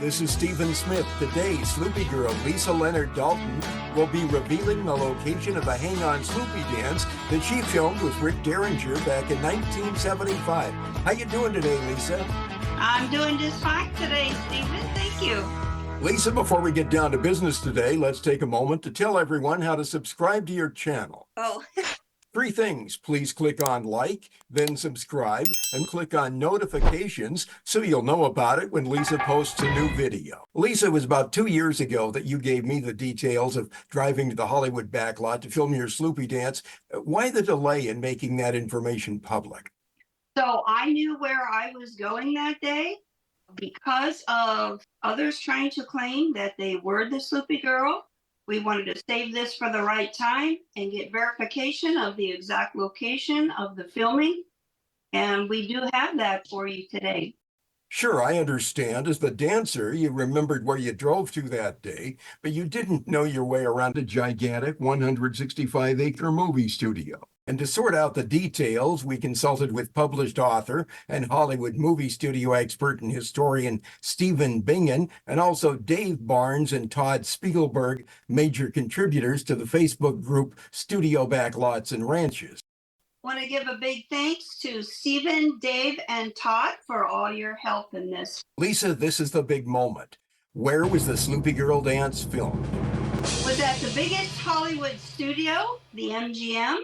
this is Stephen Smith. Today, Sloopy girl Lisa Leonard Dalton will be revealing the location of a Hang On Sloopy dance that she filmed with Rick Derringer back in 1975. How you doing today, Lisa? I'm doing just fine today, Stephen. Thank you. Lisa, before we get down to business today, let's take a moment to tell everyone how to subscribe to your channel. Oh, 3 things. Please click on like, then subscribe, and click on notifications so you'll know about it when Lisa posts a new video. Lisa, it was about 2 years ago that you gave me the details of driving to the Hollywood backlot to film your Sloopy dance. Why the delay in making that information public? so I knew where I was going that day because of others trying to claim that they were the Sloopy girl. We wanted to save this for the right time and get verification of the exact location of the filming. And we do have that for you today. Sure, I understand. As the dancer, you remembered where you drove to that day, but you didn't know your way around a gigantic 165-acre movie studio. And to sort out the details, we consulted with published author and Hollywood movie studio expert and historian Stephen Bingen, and also Dave Barnes and Todd Spiegelberg, major contributors to the Facebook group Studio Backlots and Ranches. Want to give a big thanks to Stephen, Dave, and Todd for all your help in this. Lisa, this is the big moment. Where was the Sloopy Girl dance filmed? Was at the biggest Hollywood studio, the MGM,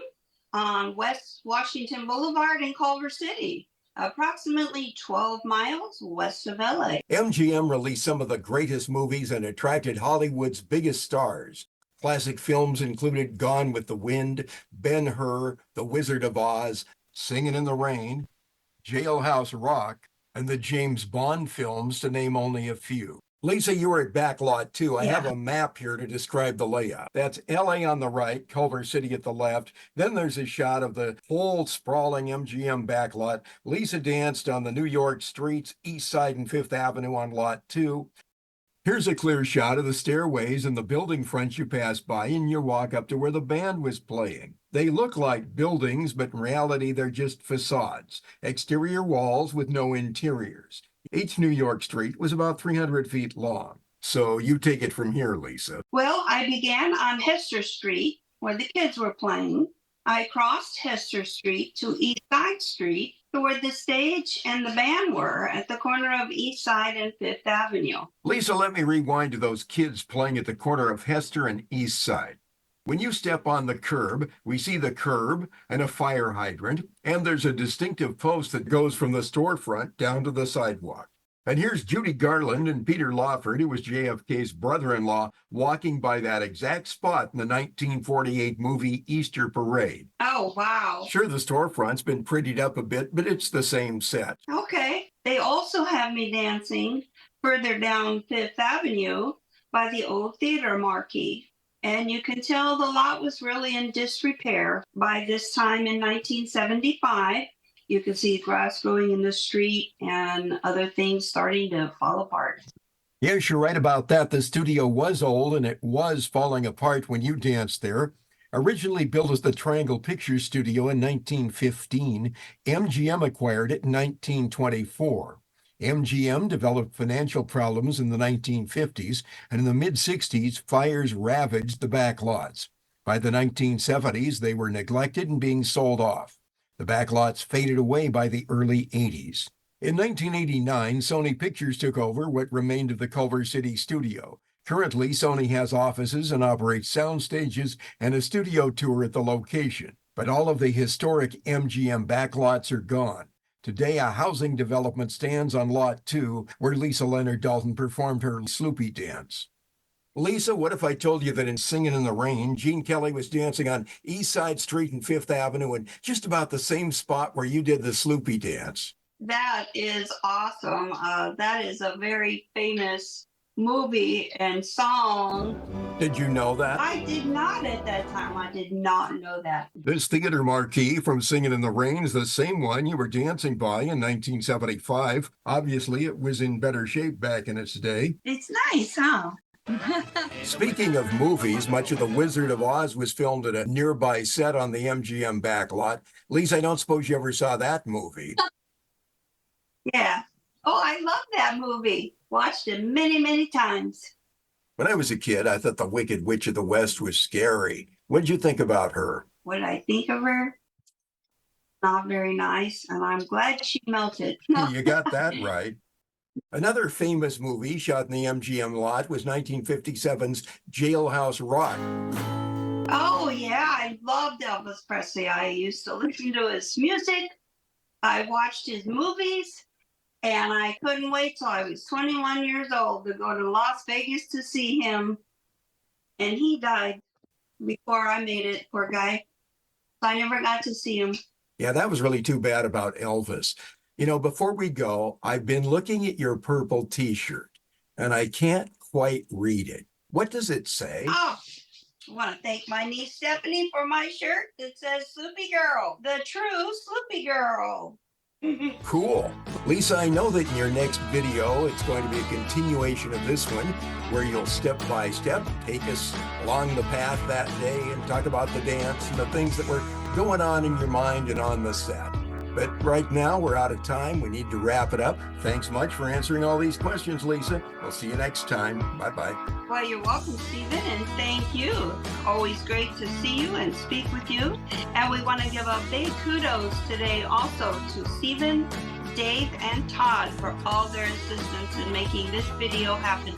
on West Washington Boulevard in Culver City, approximately 12 miles west of LA. MGM released some of the greatest movies and attracted Hollywood's biggest stars. Classic films included Gone with the Wind, Ben-Hur, The Wizard of Oz, Singin' in the Rain, Jailhouse Rock, and the James Bond films, to name only a few. Lisa, you were at Backlot 2. I have a map here to describe the layout. That's LA on the right, Culver City at the left. Then there's a shot of the whole sprawling MGM backlot. Lisa danced on the New York streets, East Side and Fifth Avenue on Lot 2. Here's a clear shot of the stairways and the building fronts you pass by, and you walk up to where the band was playing. They look like buildings, but in reality, they're just facades, exterior walls with no interiors. Each New York street was about 300 feet long. So you take it from here, Lisa. Well, I began on Hester Street, where the kids were playing. I crossed Hester Street to East Side Street, to where the stage and the band were at the corner of East Side and Fifth Avenue. Lisa, let me rewind to those kids playing at the corner of Hester and East Side. When you step on the curb, we see the curb and a fire hydrant, and there's a distinctive post that goes from the storefront down to the sidewalk. And here's Judy Garland and Peter Lawford, who was JFK's brother-in-law, walking by that exact spot in the 1948 movie Easter Parade. Oh, wow. Sure, the storefront's been prettied up a bit, but it's the same set. Okay. They also have me dancing further down Fifth Avenue by the old theater marquee. And you can tell the lot was really in disrepair. By this time in 1975, you can see grass growing in the street and other things starting to fall apart. Yes, you're right about that. The studio was old and it was falling apart when you danced there. Originally built as the Triangle Pictures Studio in 1915, MGM acquired it in 1924. MGM developed financial problems in the 1950s, and in the mid-60s, fires ravaged the backlots. By the 1970s, they were neglected and being sold off. The backlots faded away by the early 80s. In 1989, Sony Pictures took over what remained of the Culver City studio. Currently, Sony has offices and operates sound stages and a studio tour at the location. But all of the historic MGM backlots are gone. Today, a housing development stands on Lot 2, where Lisa Leonard Dalton performed her Sloopy dance. Lisa, what if I told you that in Singin' in the Rain, Gene Kelly was dancing on East Side Street and Fifth Avenue in just about the same spot where you did the Sloopy dance? That is awesome. That is a very famous movie and song. Did you know that? I did not at that time. I did not know that. This theater marquee from Singin' in the Rain is the same one you were dancing by in 1975. Obviously, it was in better shape back in its day. It's nice, huh? Speaking of movies, much of The Wizard of Oz was filmed at a nearby set on the MGM backlot. Lisa, I don't suppose you ever saw that movie. Yeah. Oh, I love that movie. Watched it many, many times. When I was a kid, I thought the Wicked Witch of the West was scary. What did you think about her? What did I think of her? Not very nice, and I'm glad she melted. You got that right. Another famous movie shot in the MGM lot was 1957's Jailhouse Rock. Oh, yeah, I loved Elvis Presley. I used to listen to his music. I watched his movies, and I couldn't wait till I was 21 years old to go to Las Vegas to see him. And he died before I made it, poor guy. So I never got to see him. Yeah, that was really too bad about Elvis. You know, before we go, I've been looking at your purple t-shirt, and I can't quite read it. What does it say? Oh, I want to thank my niece Stephanie for my shirt that says Sloopy Girl, the true Sloopy Girl. Cool. Lisa, I know that in your next video, it's going to be a continuation of this one, where you'll step by step take us along the path that day and talk about the dance and the things that were going on in your mind and on the set. But right now, we're out of time. We need to wrap it up. Thanks much for answering all these questions, Lisa. We'll see you next time. Bye-bye. Well, you're welcome, Stephen, and thank you. Always great to see you and speak with you. And we want to give a big kudos today also to Stephen, Dave, and Todd for all their assistance in making this video happen.